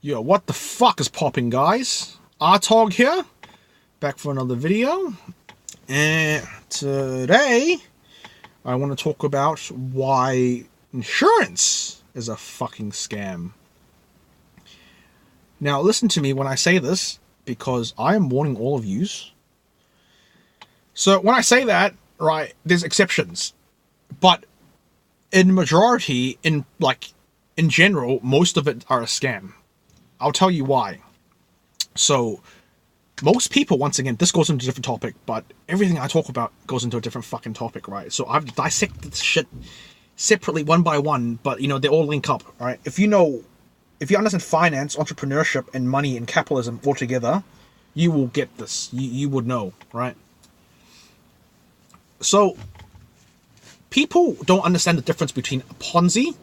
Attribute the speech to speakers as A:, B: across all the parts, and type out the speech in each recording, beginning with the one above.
A: Yo, what the fuck is popping, guys? Artog here, back for another video. And today, I want to talk about why insurance is a fucking scam. Now, listen to me when I say this, because I am warning all of yous. So, when I say that, right, there's exceptions. But, in majority, in general, most of it are a scam. I'll tell you why. So, most people, once again, this goes into a different topic, but everything I talk about goes into a different fucking topic, right? So I've dissected this shit separately, one by one, but, you know, they all link up, right? If you understand finance, entrepreneurship, and money and capitalism all together, you will get this. You would know, right? So, people don't understand the difference between a Ponzi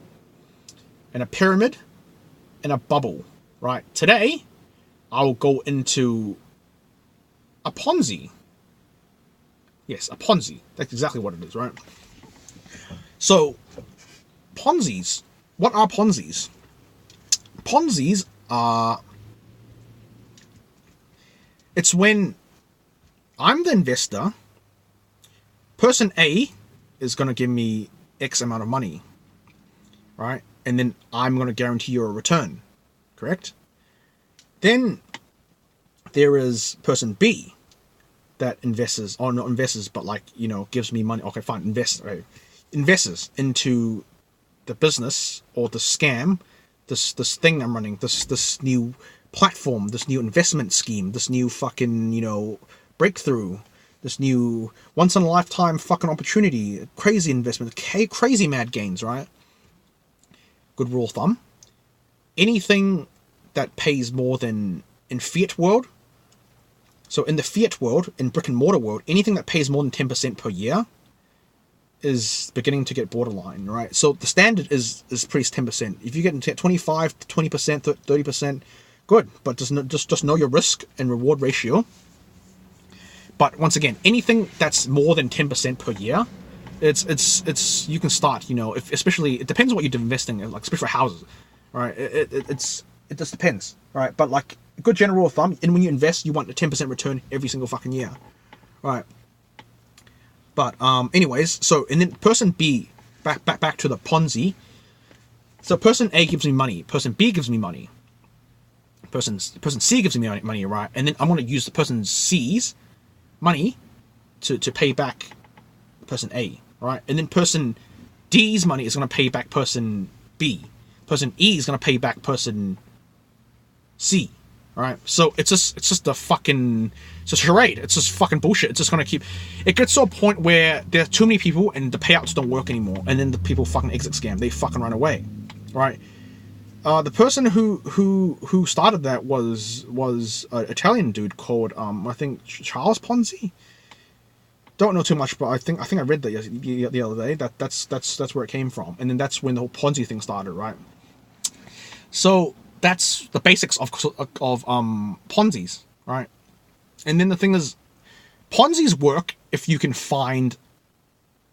A: and a pyramid and a bubble. Right, today, I'll go into a Ponzi. Yes, a Ponzi. That's exactly what it is, right? So, Ponzi's. What are Ponzi's? Ponzi's are... It's when I'm the investor, person A is going to give me X amount of money, right? And then I'm going to guarantee you a return. Correct? Then there is person B that invests, or not invests, but gives me money. Okay, fine, invests into the business or the scam, this thing I'm running, this new platform, this new investment scheme, this new fucking, breakthrough, this new once in a lifetime fucking opportunity, crazy investment, crazy mad gains, right? Good rule of thumb. Anything that pays more than in fiat world, so in the fiat world, in brick and mortar world, anything that pays more than 10% per year is beginning to get borderline, right? So the standard is pretty 10%. If you get into 25 to 20%, 30%, good, but just know your risk and reward ratio. But once again, anything that's more than 10% per year, it's you can start, especially it depends on what you're investing in, especially for houses. Right, it just depends, right? But a good general rule of thumb, and when you invest, you want a 10% return every single fucking year, right? But anyways, so and then person B, back to the Ponzi. So person A gives me money, person B gives me money, person C gives me money, right? And then I'm going to use the person C's money to pay back person A, right? And then person D's money is going to pay back person B. Person E is going to pay back person C, right? So it's just a charade. It's just fucking bullshit. It's just going to keep... It gets to a point where there are too many people and the payouts don't work anymore, and then the people fucking exit scam. They fucking run away, right? The person who started that was an Italian dude called, I think, Charles Ponzi? Don't know too much, but I think I read that the other day. That's where it came from, and then that's when the whole Ponzi thing started, right? So that's the basics of Ponzi's, right? And then the thing is, Ponzi's work if you can find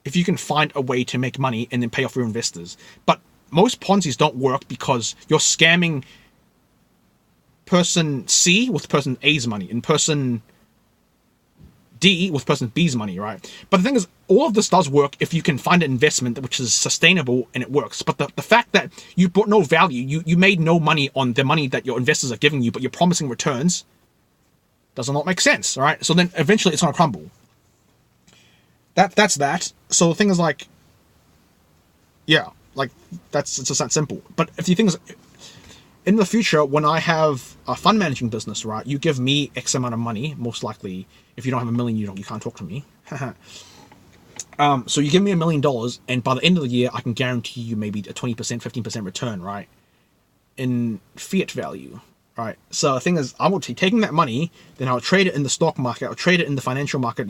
A: a way to make money and then pay off your investors. But most Ponzi's don't work because you're scamming person C with person A's money and person D with person B's money, right? But the thing is, all of this does work if you can find an investment which is sustainable and it works. But the fact that you brought no value, you made no money on the money that your investors are giving you, but you're promising returns, does not make sense, all right? So then eventually it's going to crumble. That's that. So the thing is it's just that simple. But if you think in the future, when I have a fund managing business, right, you give me X amount of money, most likely, if you don't have $1 million, you can't talk to me. So you give me $1 million, and by the end of the year, I can guarantee you maybe a 20%, 15% return, right, in fiat value, right? So the thing is, I will taking that money, then I'll trade it in the stock market, I'll trade it in the financial market,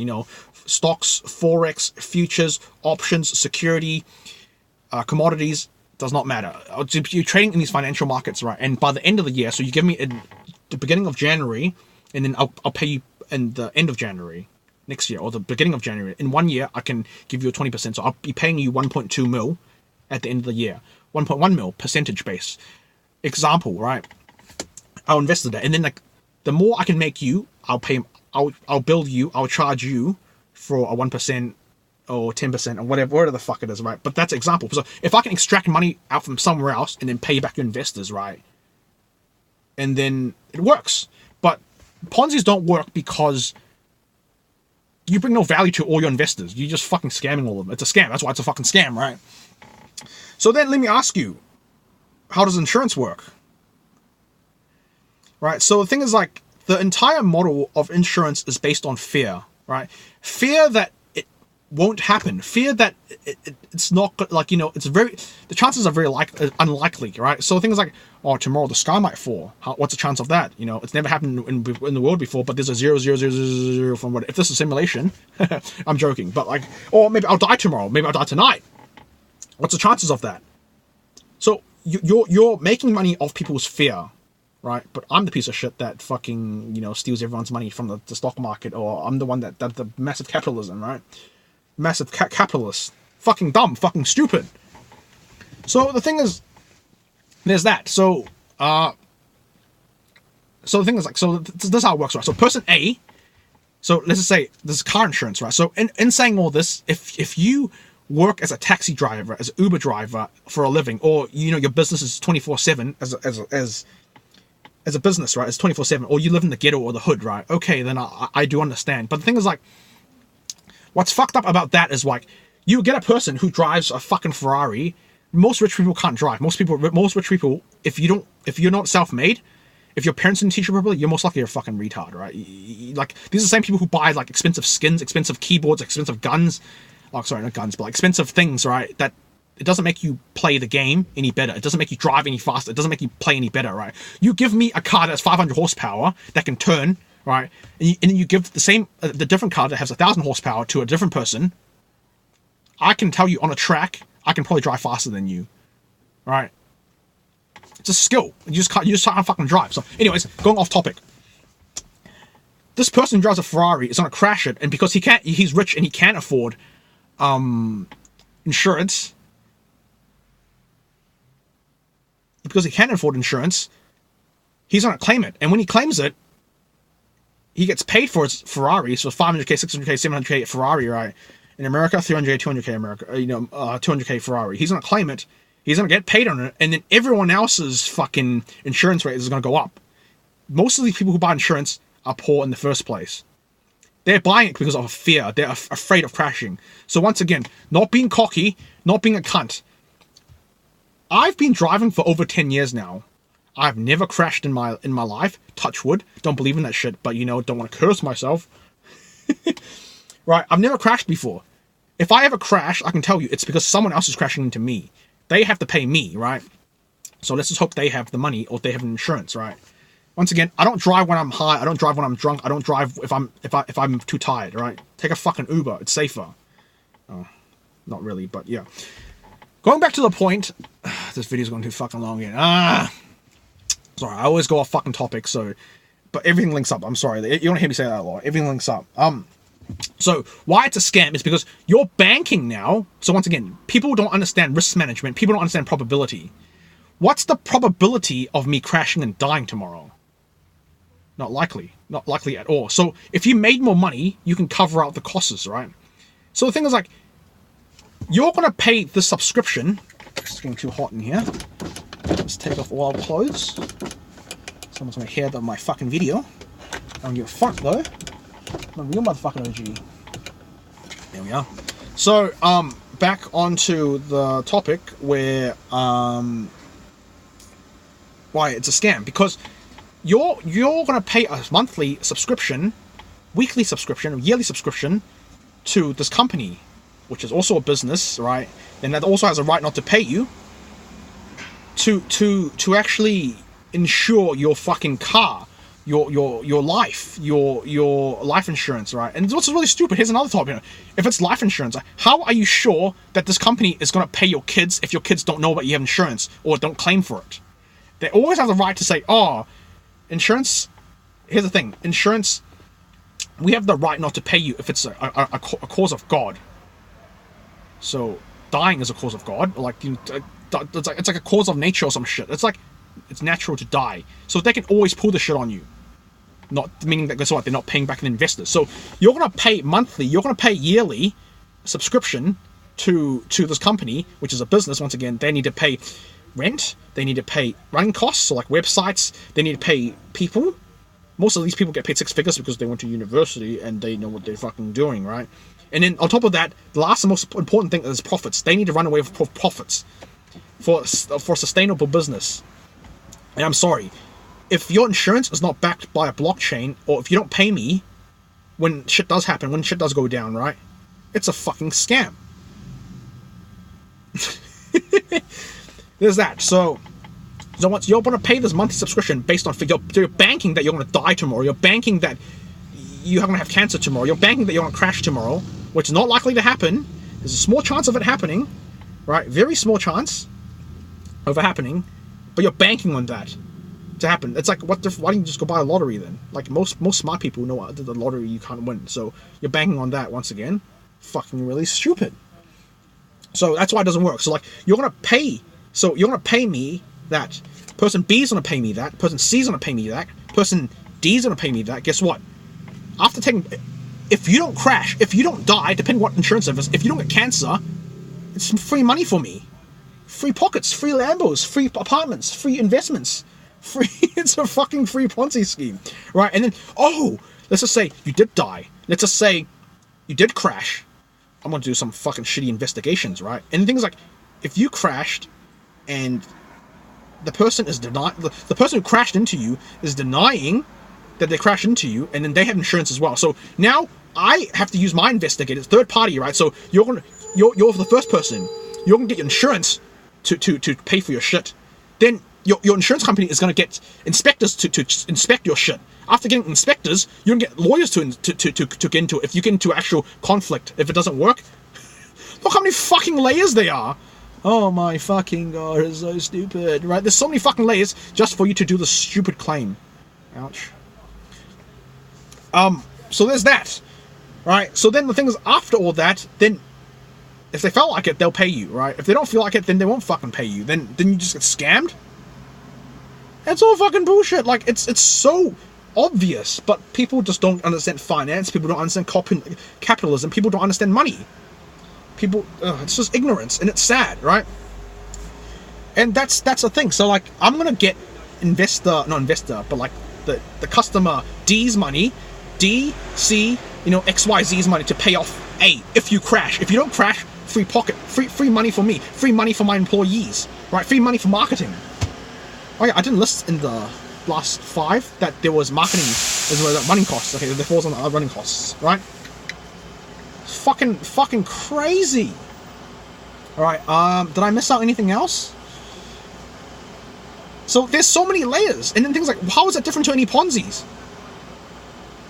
A: stocks, forex, futures, options, security, commodities. Does not matter. You're trading in these financial markets, right? And by the end of the year, so you give me in the beginning of January, and then I'll pay you in the end of January next year, or the beginning of January. In 1 year, I can give you a 20%. So I'll be paying you 1.2 mil at the end of the year. 1.1 mil percentage base. Example, right? I'll invest in that, and then like the more I can make you, I'll build you, I'll charge you for a 1% or 10% or whatever the fuck it is, right? But that's an example. So if I can extract money out from somewhere else and then pay back your investors, right? And then it works. But Ponzi's don't work because you bring no value to all your investors. You're just fucking scamming all of them. It's a scam. That's why it's a fucking scam, right? So then let me ask you, how does insurance work? Right? So the thing is, like, the entire model of insurance is based on fear, right? Fear that it won't happen. Fear that it's not, like, you know, the chances are very unlikely, right? So things like, oh, tomorrow the sky might fall. What's the chance of that? You know, it's never happened in the world before, but there's a 0.00000 from what? If this is a simulation, I'm joking, but like, or maybe I'll die tomorrow. Maybe I'll die tonight. What's the chances of that? So you're making money off people's fear. Right, but I'm the piece of shit that fucking, you know, steals everyone's money from the stock market, or I'm the one that the massive capitalism, right? Massive capitalist, fucking dumb, fucking stupid. So the thing is, there's that. So the thing is, like, so this is how it works, right? So person A, so let's just say this is car insurance, right? So in saying all this, if you work as a taxi driver, as an Uber driver for a living, or you know your business is 24/7 as a business, right? It's 24/7, or you live in the ghetto or the hood, right? Okay, then I do understand. But the thing is, like, what's fucked up about that is, like, you get a person who drives a fucking Ferrari. Most rich people can't drive. Most rich people, if you're not self-made, if your parents didn't teach you properly, you're most likely a fucking retard, right? Like, these are the same people who buy, like, expensive skins, expensive keyboards, expensive guns. Oh, sorry, not guns, but like expensive things, right? That it doesn't make you play the game any better. It doesn't make you drive any faster. It doesn't make you play any better, right? You give me a car that's 500 horsepower that can turn, right? And then you give the different car that has 1,000 horsepower to a different person. I can tell you on a track, I can probably drive faster than you, right? It's a skill. You just can't fucking drive. So, anyways, going off topic. This person who drives a Ferrari is gonna crash it, and because he's rich and he can't afford insurance. Because he can't afford insurance, he's going to claim it. And when he claims it, he gets paid for his Ferrari. So 500k, 600k, 700k Ferrari, right? In America, 300k, 200k America, 200k Ferrari. He's going to claim it. He's going to get paid on it. And then everyone else's fucking insurance rate is going to go up. Most of these people who buy insurance are poor in the first place. They're buying it because of fear. They're afraid of crashing. So once again, not being cocky, not being a cunt. I've been driving for over 10 years now. I've never crashed in my life. Touch wood. Don't believe in that shit, but you know, don't want to curse myself. Right? I've never crashed before. If I ever crash, I can tell you it's because someone else is crashing into me. They have to pay me, right? So let's just hope they have the money or they have insurance, right? Once again, I don't drive when I'm high. I don't drive when I'm drunk. I don't drive if I'm too tired, right? Take a fucking Uber. It's safer. Oh, not really, but yeah. Going back to the point, this video's going too fucking long again. Sorry, I always go off fucking topic, so, but everything links up. I'm sorry, you don't hear me say that a lot. Everything links up. So why it's a scam is because you're banking now. So once again, people don't understand risk management. People don't understand probability. What's the probability of me crashing and dying tomorrow? Not likely. Not likely at all. So if you made more money, you can cover out the costs, right? So the thing is, like, you're going to pay the subscription. It's getting too hot in here. Let's take off all our clothes. Someone's going to hear my fucking video. I don't give a fuck, though. I'm a real motherfucking OG. There we are. So, back onto the topic where, why it's a scam. Because you're going to pay a monthly subscription, weekly subscription, yearly subscription to this company, which is also a business, right? And that also has a right not to pay you to actually insure your fucking car, your life, your life insurance, right? And what's really stupid, here's another topic. If it's life insurance, how are you sure that this company is going to pay your kids if your kids don't know that you have insurance or don't claim for it? They always have the right to say, oh, insurance, here's the thing, insurance, we have the right not to pay you if it's a cause of God. So dying is a cause of God, like it's like a cause of nature or some shit. It's like, It's natural to die. So they can always pull the shit on you. Not meaning that, guess what, they're not paying back an investor. So you're going to pay monthly, you're going to pay yearly subscription to this company, which is a business. Once again, they need to pay rent, they need to pay running costs, so like websites, they need to pay people. Most of these people get paid six figures because they went to university and they know what they're fucking doing, right? And then on top of that, the last and most important thing is profits. They need to run away with profits for sustainable business. And I'm sorry, if your insurance is not backed by a blockchain, or if you don't pay me when shit does happen, when shit does go down, right? It's a fucking scam. There's that. So once you're going to pay this monthly subscription based on you're banking that you're going to die tomorrow, you're banking that you're going to have cancer tomorrow, you're banking that you're going to crash tomorrow, which is not likely to happen. There's a small chance of it happening, right? Very small chance of it happening, but you're banking on that to happen. It's like, why don't you just go buy a lottery then? Like most smart people know the lottery you can't win, so you're banking on that. Once again, fucking really stupid. So that's why it doesn't work. So like, you're gonna pay me that. Person B is gonna pay me that. Person C is gonna pay me that. Person D is gonna pay me that. Guess what? After if you don't crash, if you don't die, depending what insurance service, if you don't get cancer, it's some free money for me. Free pockets, free Lambos, free apartments, free investments. It's a fucking free Ponzi scheme, right? And then, let's just say you did die. Let's just say you did crash. I'm gonna do some fucking shitty investigations, right? And things like, if you crashed, and the person is the person who crashed into you is denying that they crashed into you, and then they have insurance as well. So now I have to use my investigator, third party, right? So you're the first person. You're gonna get your insurance to pay for your shit. Then your insurance company is going to get inspectors to inspect your shit. After getting inspectors, you're going to get lawyers to get into it. If you get into actual conflict, if it doesn't work, look how many fucking layers there are. Oh my fucking god, it's so stupid, right? There's so many fucking layers just for you to do the stupid claim. Ouch. So there's that, right? So then the thing is, after all that, then if they felt like it, they'll pay you, right? If they don't feel like it, then they won't fucking pay you. Then you just get scammed. It's all fucking bullshit. Like, it's so obvious, but people just don't understand finance. People don't understand capitalism. People don't understand money. It's just ignorance, and it's sad, right? And that's the thing. So like, I'm gonna get but like the customer D's money, D, C, XYZ's money to pay off A. If you crash, if you don't crash, free pocket, free money for me, free money for my employees, right? Free money for marketing. Oh yeah, I didn't list in the last 5 that there was marketing as well as running costs. Okay, there falls on the running costs, right? Fucking crazy. All right, did I miss out anything else? So there's so many layers, and then things like, how is that different to any Ponzi's?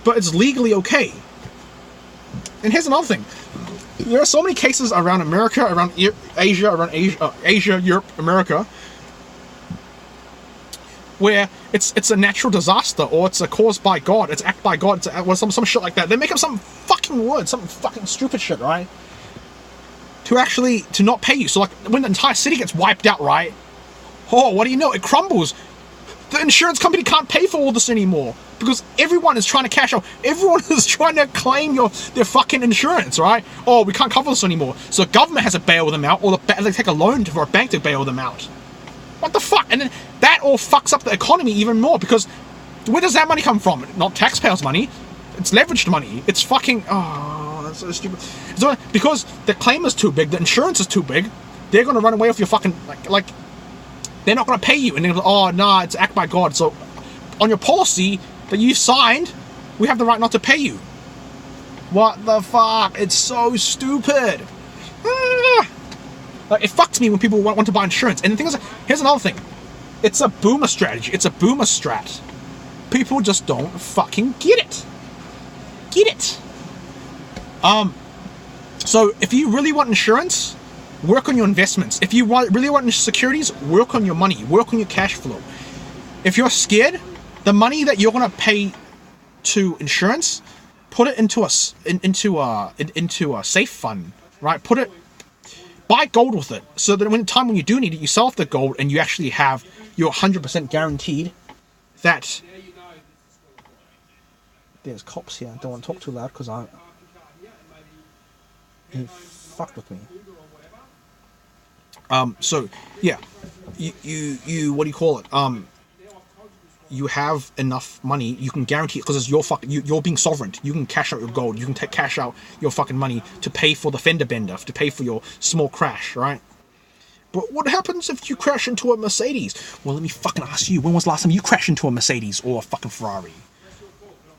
A: But it's legally okay. And here's another thing. There are so many cases around America, around Asia, Europe, America, where it's a natural disaster, or it's a caused by God, it's act by God, or some shit like that. They make up some fucking word, some fucking stupid shit, right? To not pay you. So like, when the entire city gets wiped out, right? Oh, what do you know? It crumbles. The insurance company can't pay for all this anymore because everyone is trying to cash out. Everyone is trying to claim their fucking insurance, right? Oh, we can't cover this anymore. So the government has to bail them out, or they take a loan for a bank to bail them out. What the fuck? And then that all fucks up the economy even more, because where does that money come from? Not taxpayers' money. It's leveraged money. It's fucking... Oh, that's so stupid. So, because the claim is too big, the insurance is too big, they're going to run away with your fucking... Like they're not going to pay you. And they're going to, oh, nah, it's act by God. So on your policy that you signed, we have the right not to pay you. What the fuck? It's so stupid. Like, it fucks me when people want to buy insurance. And the thing is, here's another thing. It's a boomer strategy. It's a boomer strat. People just don't fucking get it. Get it. So if you really want insurance, work on your investments. If you really want securities, work on your money. Work on your cash flow. If you're scared, the money that you're going to pay to insurance, put it into a safe fund, right? Buy gold with it, so that when you do need it, you sell off the gold and you actually have you're 100% guaranteed that there's cops here. I don't want to talk too loud because he fucked with me. So yeah, you what do you call it? You have enough money, you can guarantee, because it's your fucking, you're being sovereign. You can cash out your gold, you can cash out your fucking money to pay for the fender bender, to pay for your small crash, right? But what happens if you crash into a Mercedes? Well, let me fucking ask you, when was the last time you crashed into a Mercedes or a fucking Ferrari?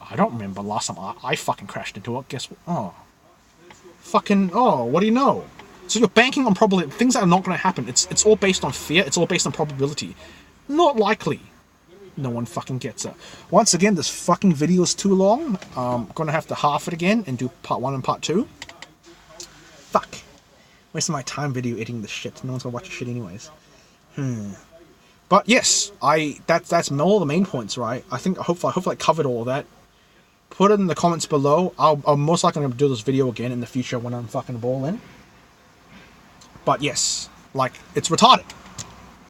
A: I don't remember last time I fucking crashed into it. Guess what? Oh. Fucking, oh, what do you know? So you're banking on probably things that are not going to happen. It's all based on fear. It's all based on probability. Not likely. No one fucking gets it. Once again, this fucking video is too long. I'm going to have to half it again and do part 1 and part 2. Fuck. Wasting my time video editing this shit. No one's going to watch this shit anyways. But yes, that's all the main points, right? I think, hopefully I covered all of that. Put it in the comments below. I'll most likely going to do this video again in the future when I'm fucking balling. But yes, like, it's retarded.